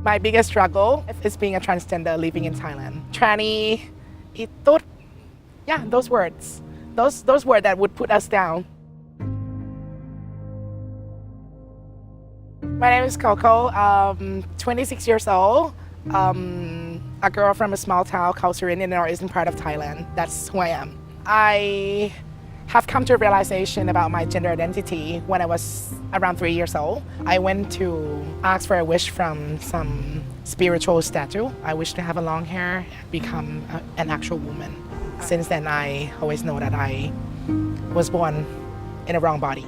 My biggest struggle is being a transgender living in Thailand. Tranny, itut, yeah, those words. Those words that would put us down. My name is KOKO, 26 years old, a girl from a small town called Surin in the northeastern part of Thailand. That's who I am. I have come to a realization about my gender identity when I was around 3 years old. I went to ask for a wish from some spiritual statue. I wish to have a long hair, become an actual woman. Since then, I always know that I was born in a wrong body.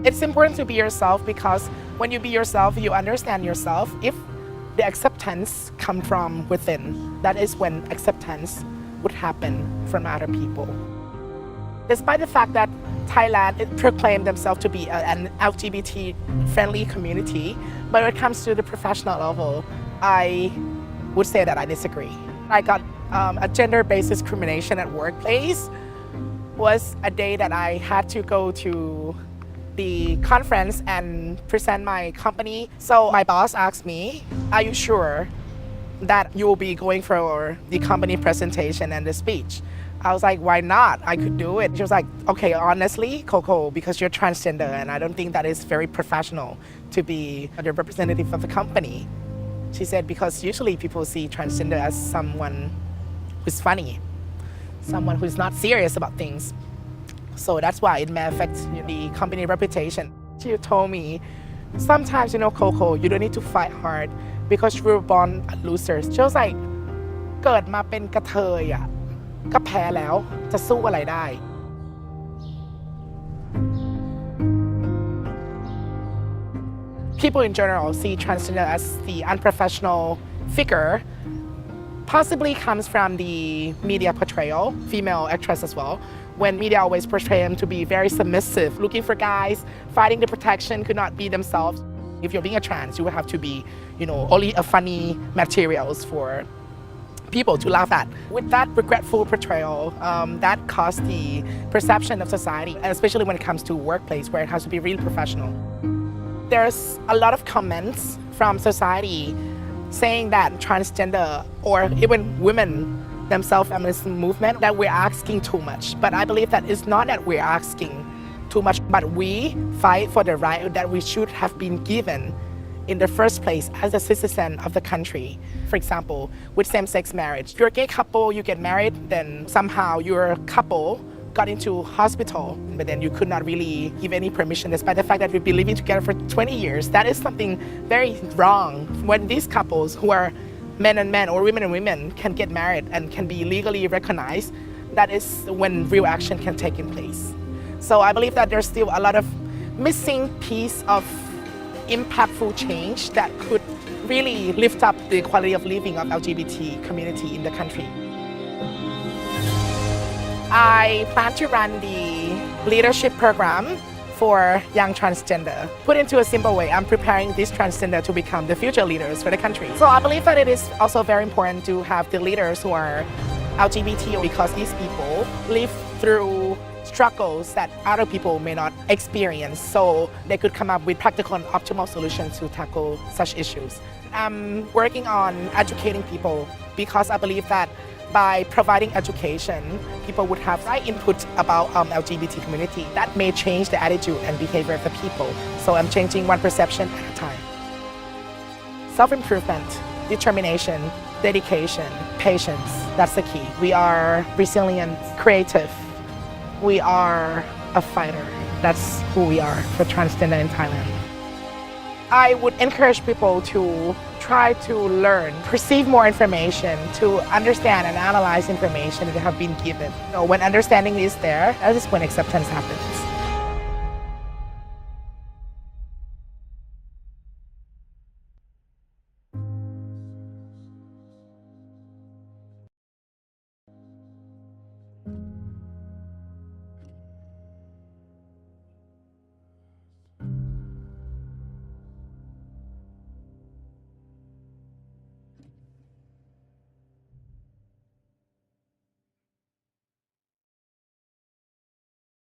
It's important to be yourself because when you be yourself, you understand yourself. If the acceptance comes from within, that is when acceptance would happen from other people. Despite the fact that Thailand proclaimed themselves to be an LGBT-friendly community, but when it comes to the professional level, I would say that I disagree. I got a gender-based discrimination at workplace was a day that I had to go to the conference and present my company. So my boss asked me, "Are you sure that you will be going for the company presentation and the speech?" I was like, "Why not? I could do it." She was like, "Okay, honestly, KOKO, because you're transgender and I don't think that is very professional to be the representative of the company." She said, "Because usually people see transgender as someone who's funny, someone who's not serious about things. So that's why it may affect the company reputation." She told me, "Sometimes, KOKO, you don't need to fight hard because you were born losers." She was like, เกิดมาเป็นกระเทยอ่ะก็แพ้แล้วจะสู้อะไรได้ People in general see transgender as the unprofessional figure. Possibly comes from the media portrayal, female actress as well. When media always portray them to be very submissive, looking for guys, fighting the protection, could not be themselves. If you're being a trans, you will have to be, only a funny materials for people to laugh at. With that regretful portrayal, that caused the perception of society, especially when it comes to workplace where it has to be really professional. There's a lot of comments from society saying that transgender or even women themselves feminism movement that we're asking too much. But I believe that it's not that we're asking too much, but we fight for the right that we should have been given in the first place as a citizen of the country. For example, with same-sex marriage. If you're a gay couple, you get married, then somehow your couple got into hospital, but then you could not really give any permission despite the fact that we've been living together for 20 years. That is something very wrong. When these couples who are men and men or women and women can get married and can be legally recognized, that is when real action can take in place. So I believe that there's still a lot of missing piece of impactful change that could really lift up the quality of living of LGBT community in the country. I plan to run the leadership program for young transgender. Put into a simple way, I'm preparing this transgender to become the future leaders for the country. So I believe that it is also very important to have the leaders who are LGBT because these people live through struggles that other people may not experience, so they could come up with practical and optimal solutions to tackle such issues. I'm working on educating people because I believe that by providing education, people would have right input about LGBT community that may change the attitude and behavior of the people. So I'm changing one perception at a time. Self-improvement, determination, dedication, patience, that's the key. We are resilient, creative. We are a fighter. That's who we are for transgender in Thailand. I would encourage people to try to learn, perceive more information, to understand and analyze information that have been given. When understanding is there, that is when acceptance happens.